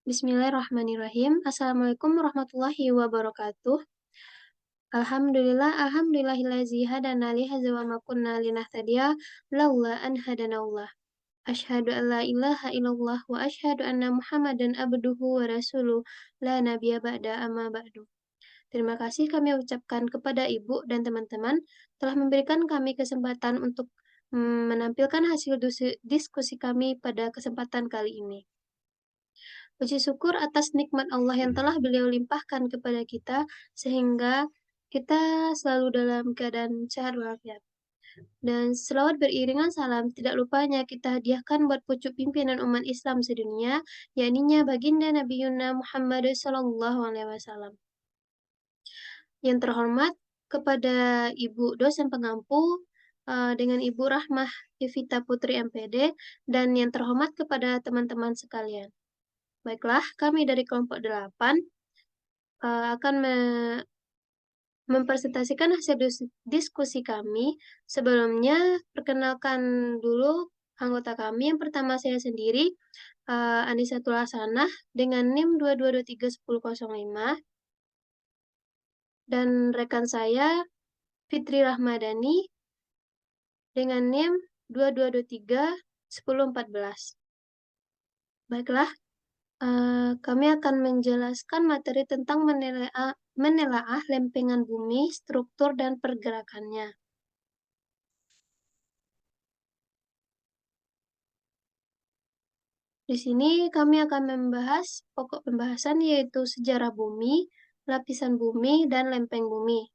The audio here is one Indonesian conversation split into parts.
Bismillahirrahmanirrahim. Assalamualaikum warahmatullahi wabarakatuh. Alhamdulillahillazi hadana li hadza wa ma kunna linahtadiya laula an hadanallah. Asyhadu an la ilaha illallah wa asyhadu anna Muhammadan abduhu wa rasuluh la nabiyya ba'da amma ba'du. Terima kasih kami ucapkan kepada Ibu dan teman-teman telah memberikan kami kesempatan untuk menampilkan hasil diskusi kami pada kesempatan kali ini. Puji syukur atas nikmat Allah yang telah beliau limpahkan kepada kita, sehingga kita selalu dalam keadaan sehat walafiat. Dan selawat beriringan salam, tidak lupanya kita hadiahkan buat pucuk pimpinan umat Islam sedunia, yakninya baginda Nabi Yuna Muhammad SAW. Yang terhormat kepada Ibu dosen pengampu, dengan Ibu Rahmah Evita Putri MPD, dan yang terhormat kepada teman-teman sekalian. Baiklah, kami dari kelompok 8 akan mempresentasikan hasil diskusi kami. Sebelumnya, perkenalkan dulu anggota kami. Yang pertama saya sendiri, Anissa Tulasanah dengan NIM 22231005. Dan rekan saya, Fitri Rahmadani dengan NIM 22231014. Baiklah, kami akan menjelaskan materi tentang menelaah lempengan bumi, struktur, dan pergerakannya. Di sini kami akan membahas pokok pembahasan yaitu sejarah bumi, lapisan bumi, dan lempeng bumi.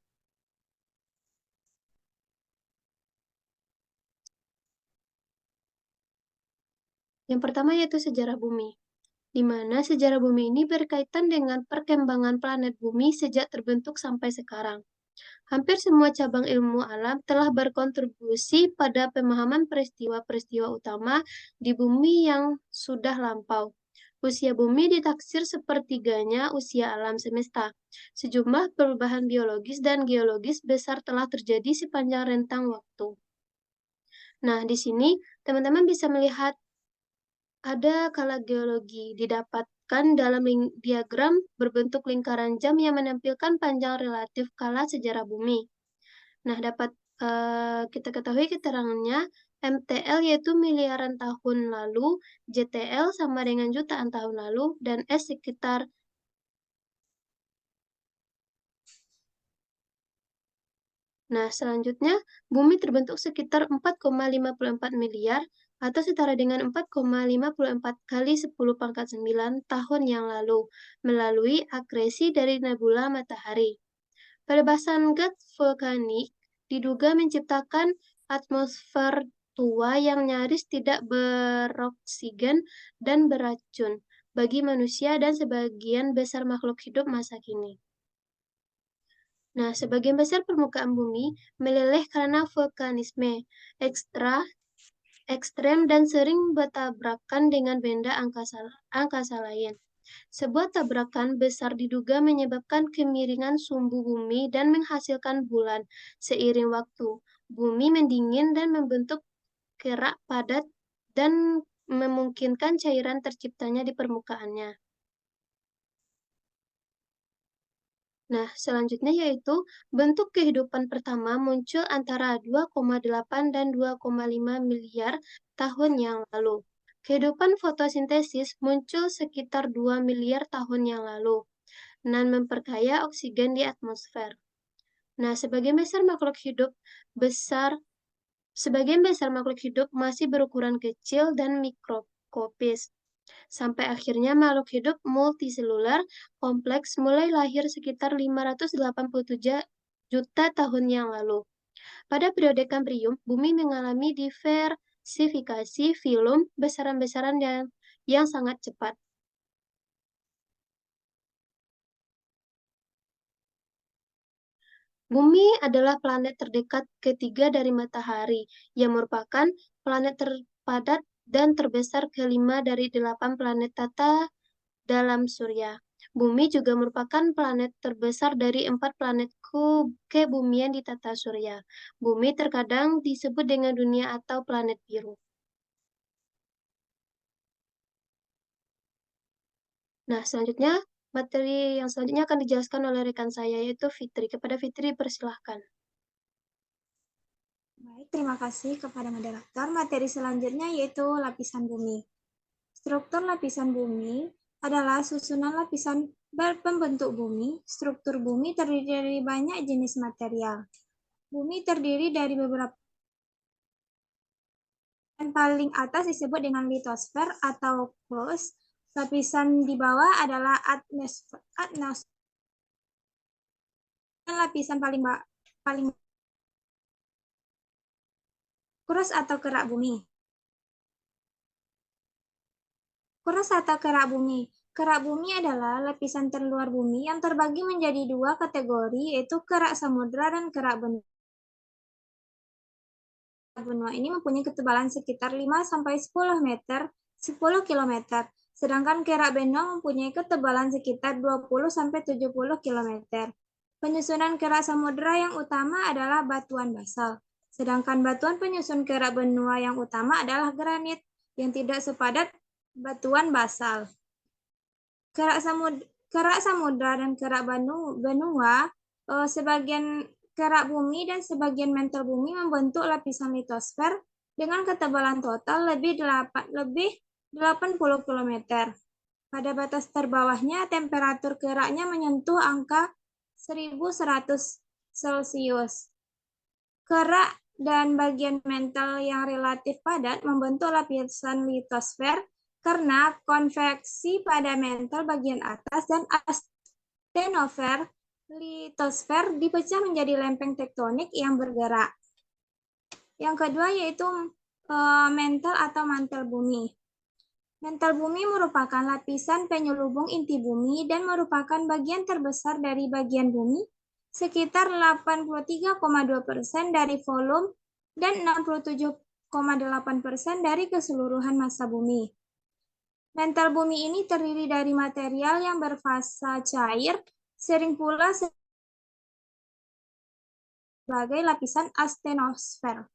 Yang pertama yaitu sejarah bumi, di mana sejarah bumi ini berkaitan dengan perkembangan planet bumi sejak terbentuk sampai sekarang. Hampir semua cabang ilmu alam telah berkontribusi pada pemahaman peristiwa-peristiwa utama di bumi yang sudah lampau. Usia bumi ditaksir sepertiganya usia alam semesta. Sejumlah perubahan biologis dan geologis besar telah terjadi sepanjang rentang waktu. Nah, di sini teman-teman bisa melihat ada skala geologi didapatkan dalam diagram berbentuk lingkaran jam yang menampilkan panjang relatif skala sejarah bumi. Nah, dapat kita ketahui keterangannya, MTL yaitu miliaran tahun lalu, JTL sama dengan jutaan tahun lalu, dan S sekitar Nah, selanjutnya, bumi terbentuk sekitar 4,54 miliar atau setara dengan 4,54 kali 10 pangkat 9 tahun yang lalu melalui akresi dari nebula matahari. Pelepasan gas vulkanik diduga menciptakan atmosfer tua yang nyaris tidak beroksigen dan beracun bagi manusia dan sebagian besar makhluk hidup masa kini. Nah, sebagian besar permukaan bumi meleleh karena vulkanisme ekstrem dan sering bertabrakan dengan benda angkasa lain. Sebuah tabrakan besar diduga menyebabkan kemiringan sumbu bumi dan menghasilkan bulan. Seiring waktu, bumi mendingin dan membentuk kerak padat dan memungkinkan cairan terciptanya di permukaannya. Nah, selanjutnya yaitu bentuk kehidupan pertama muncul antara 2,8 dan 2,5 miliar tahun yang lalu. Kehidupan fotosintesis muncul sekitar 2 miliar tahun yang lalu dan memperkaya oksigen di atmosfer. Nah, sebagian besar makhluk hidup masih berukuran kecil dan mikroskopis. Sampai akhirnya makhluk hidup multiselular kompleks mulai lahir sekitar 587 juta tahun yang lalu. Pada periode Kambrium, bumi mengalami diversifikasi filum besaran-besaran yang sangat cepat. Bumi adalah planet terdekat ketiga dari Matahari, yang merupakan planet terpadat dan terbesar kelima dari 8 planet tata dalam surya. Bumi juga merupakan planet terbesar dari 4 planet kebumian di tata surya. Bumi terkadang disebut dengan dunia atau planet biru. Nah, selanjutnya, materi yang selanjutnya akan dijelaskan oleh rekan saya, yaitu Fitri. Kepada Fitri, persilahkan. Baik, terima kasih kepada moderator. Materi selanjutnya yaitu lapisan bumi. Struktur lapisan bumi adalah susunan lapisan berpembentuk bumi. Struktur bumi terdiri dari banyak jenis material. Bumi terdiri dari beberapa yang paling atas disebut dengan litosfer atau crust. Lapisan di bawah adalah atmosfer. Dan lapisan paling crust atau kerak bumi. Crust atau kerak bumi. Kerak bumi adalah lapisan terluar bumi yang terbagi menjadi dua kategori, yaitu kerak samudra dan kerak benua. Benua ini mempunyai ketebalan sekitar 5-10 meter, 10 km. Sedangkan kerak benua mempunyai ketebalan sekitar 20-70 km. Penyusunan kerak samudra yang utama adalah batuan basal. Sedangkan batuan penyusun kerak benua yang utama adalah granit yang tidak sepadat batuan basal. Kerak samudra dan kerak benua, sebagian kerak bumi dan sebagian mantel bumi membentuk lapisan litosfer dengan ketebalan total lebih 80 km. Pada batas terbawahnya, temperatur keraknya menyentuh angka 1100 Celcius. Kerak dan bagian mantel yang relatif padat membentuk lapisan litosfer karena konveksi pada mantel bagian atas dan astenosfer. Litosfer dipecah menjadi lempeng tektonik yang bergerak. Yang kedua yaitu mantel atau mantel bumi. Mantel bumi merupakan lapisan penyelubung inti bumi dan merupakan bagian terbesar dari bagian bumi, sekitar 83,2% dari volume dan 67,8% dari keseluruhan massa bumi. Mantel bumi ini terdiri dari material yang berfasa cair, sering pula sebagai lapisan astenosfer.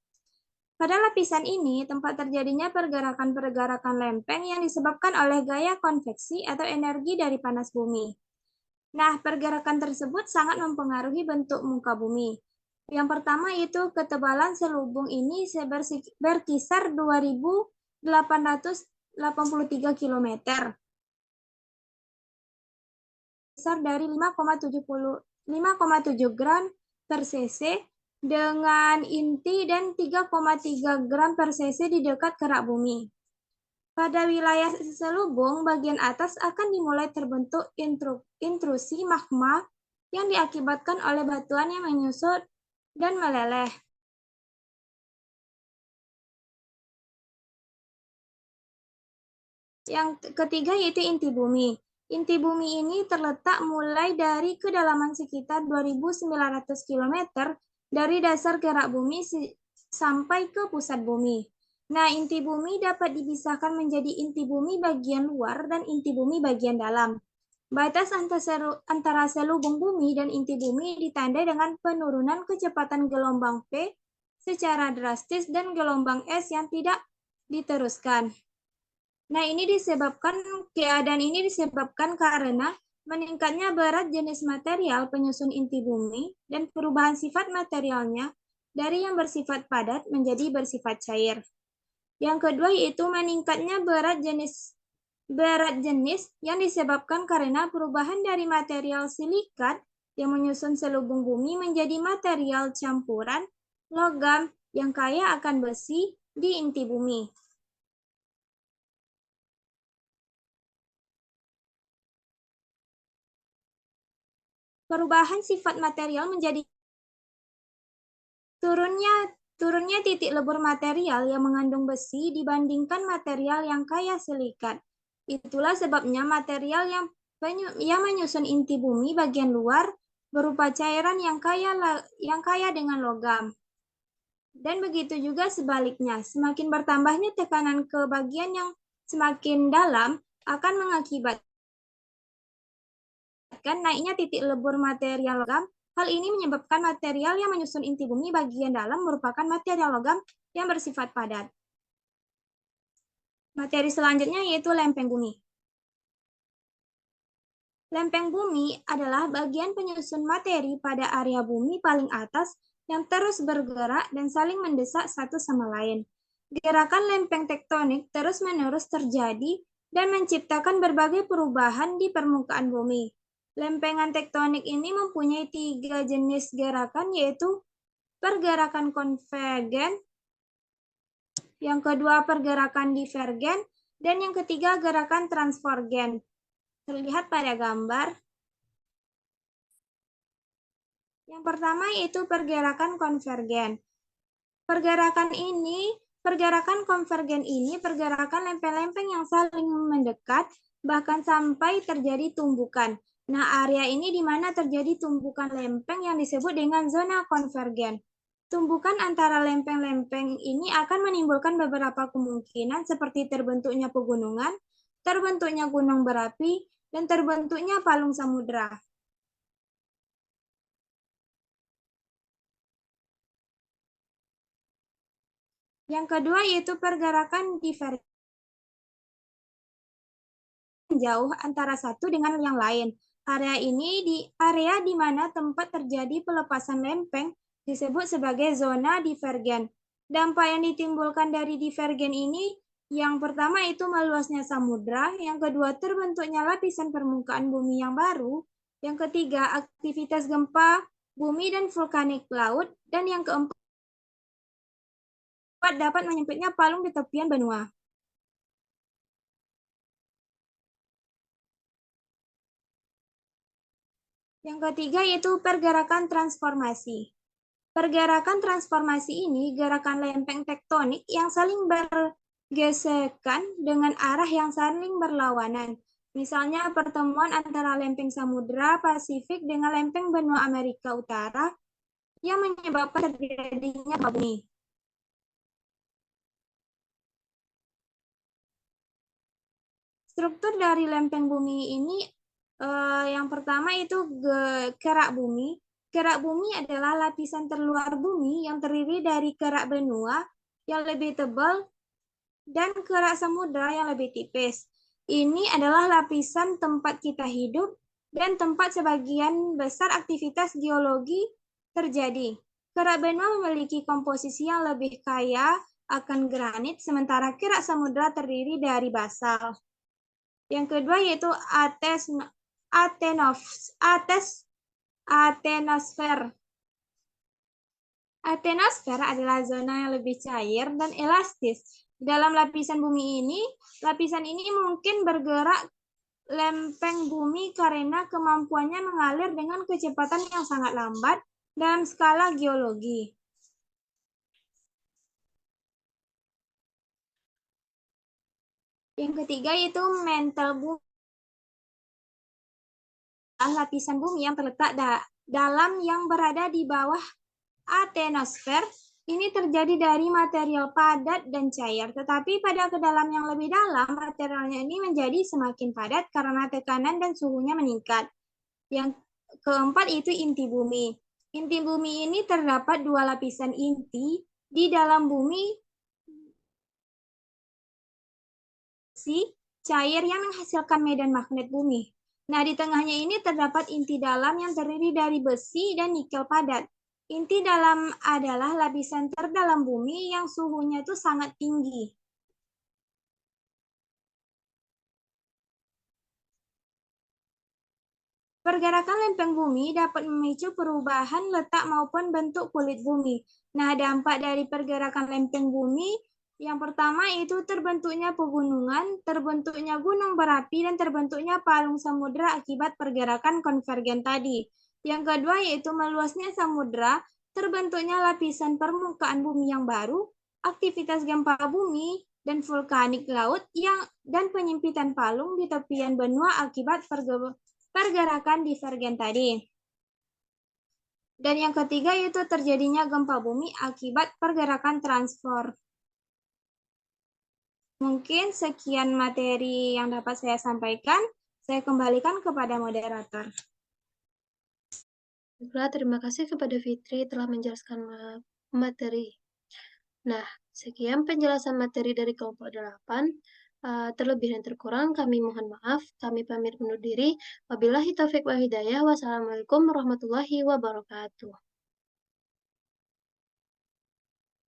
Pada lapisan ini, tempat terjadinya pergerakan-pergerakan lempeng yang disebabkan oleh gaya konveksi atau energi dari panas bumi. Nah, pergerakan tersebut sangat mempengaruhi bentuk muka bumi. Yang pertama itu ketebalan selubung ini berkisar 2.883 km. Besar dari 5,7 gram per cc dengan inti dan 3,3 gram per cc di dekat kerak bumi. Pada wilayah selubung, bagian atas akan dimulai terbentuk intrusi magma yang diakibatkan oleh batuan yang menyusut dan meleleh. Yang ketiga yaitu inti bumi. Inti bumi ini terletak mulai dari kedalaman sekitar 2.900 km dari dasar kerak bumi sampai ke pusat bumi. Nah, inti bumi dapat dipisahkan menjadi inti bumi bagian luar dan inti bumi bagian dalam. Batas antara selubung bumi dan inti bumi ditandai dengan penurunan kecepatan gelombang P secara drastis dan gelombang S yang tidak diteruskan. Nah, keadaan ini disebabkan karena meningkatnya berat jenis material penyusun inti bumi dan perubahan sifat materialnya dari yang bersifat padat menjadi bersifat cair. Yang kedua yaitu meningkatnya berat jenis yang disebabkan karena perubahan dari material silikat yang menyusun selubung bumi menjadi material campuran logam yang kaya akan besi di inti bumi. Perubahan sifat material menjadi turunnya titik lebur material yang mengandung besi dibandingkan material yang kaya silikat. Itulah sebabnya material yang menyusun inti bumi bagian luar berupa cairan yang kaya dengan logam. Dan begitu juga sebaliknya, semakin bertambahnya tekanan ke bagian yang semakin dalam akan mengakibatkan naiknya titik lebur material logam. Hal ini menyebabkan material yang menyusun inti bumi bagian dalam merupakan material logam yang bersifat padat. Materi selanjutnya yaitu lempeng bumi. Lempeng bumi adalah bagian penyusun materi pada area bumi paling atas yang terus bergerak dan saling mendesak satu sama lain. Gerakan lempeng tektonik terus-menerus terjadi dan menciptakan berbagai perubahan di permukaan bumi. Lempengan tektonik ini mempunyai 3 jenis gerakan, yaitu pergerakan konvergen, yang kedua pergerakan divergen, dan yang ketiga gerakan transvergen. Terlihat pada gambar. Yang pertama yaitu pergerakan konvergen. Pergerakan konvergen ini pergerakan lempeng-lempeng yang saling mendekat, bahkan sampai terjadi tumbukan. Nah, area ini di mana terjadi tumbukan lempeng yang disebut dengan zona konvergen. Tumbukan antara lempeng-lempeng ini akan menimbulkan beberapa kemungkinan seperti terbentuknya pegunungan, terbentuknya gunung berapi, dan terbentuknya palung samudra. Yang kedua yaitu pergerakan divergen, jauh antara satu dengan yang lain. Area ini area di mana tempat terjadi pelepasan lempeng disebut sebagai zona divergen. Dampak yang ditimbulkan dari divergen ini, yang pertama itu meluasnya samudra, yang kedua terbentuknya lapisan permukaan bumi yang baru, yang ketiga aktivitas gempa bumi dan vulkanik laut, dan yang keempat dapat menyempitnya palung di tepian benua. Yang ketiga yaitu pergerakan transformasi. Pergerakan transformasi ini gerakan lempeng tektonik yang saling bergesekan dengan arah yang saling berlawanan. Misalnya pertemuan antara lempeng Samudra Pasifik dengan lempeng benua Amerika Utara yang menyebabkan terjadinya gempa bumi. Struktur dari lempeng bumi ini yang pertama itu kerak bumi. Kerak bumi adalah lapisan terluar bumi yang terdiri dari kerak benua yang lebih tebal dan kerak samudra yang lebih tipis. Ini adalah lapisan tempat kita hidup dan tempat sebagian besar aktivitas geologi terjadi. Kerak benua memiliki komposisi yang lebih kaya akan granit, sementara kerak samudra terdiri dari basalt. Yang kedua yaitu atenosfer. Atenosfer adalah zona yang lebih cair dan elastis. Dalam lapisan ini mungkin bergerak lempeng bumi karena kemampuannya mengalir dengan kecepatan yang sangat lambat dalam skala geologi. Yang ketiga yaitu mantle bumi. Lapisan bumi yang terletak dalam yang berada di bawah atenosfer ini terjadi dari material padat dan cair, tetapi pada kedalam yang lebih dalam, materialnya ini menjadi semakin padat karena tekanan dan suhunya meningkat. Yang keempat itu inti bumi. Inti bumi ini terdapat 2 lapisan inti di dalam bumi cair yang menghasilkan medan magnet bumi. Nah, di tengahnya ini terdapat inti dalam yang terdiri dari besi dan nikel padat. Inti dalam adalah lapisan terdalam bumi yang suhunya itu sangat tinggi. Pergerakan lempeng bumi dapat memicu perubahan letak maupun bentuk kulit bumi. Nah, dampak dari pergerakan lempeng bumi yang pertama itu terbentuknya pegunungan, terbentuknya gunung berapi, dan terbentuknya palung samudra akibat pergerakan konvergen tadi. Yang kedua yaitu meluasnya samudra, terbentuknya lapisan permukaan bumi yang baru, aktivitas gempa bumi, dan vulkanik laut dan penyempitan palung di tepian benua akibat pergerakan divergen tadi. Dan yang ketiga yaitu terjadinya gempa bumi akibat pergerakan transfer. Mungkin sekian materi yang dapat saya sampaikan. Saya kembalikan kepada moderator. Terima kasih kepada Fitri telah menjelaskan materi. Nah, sekian penjelasan materi dari kelompok 8. Terlebih dan terkurang kami mohon maaf. Kami pamit undur diri. Wabillahi taufik wal hidayah. Wassalamualaikum warahmatullahi wabarakatuh.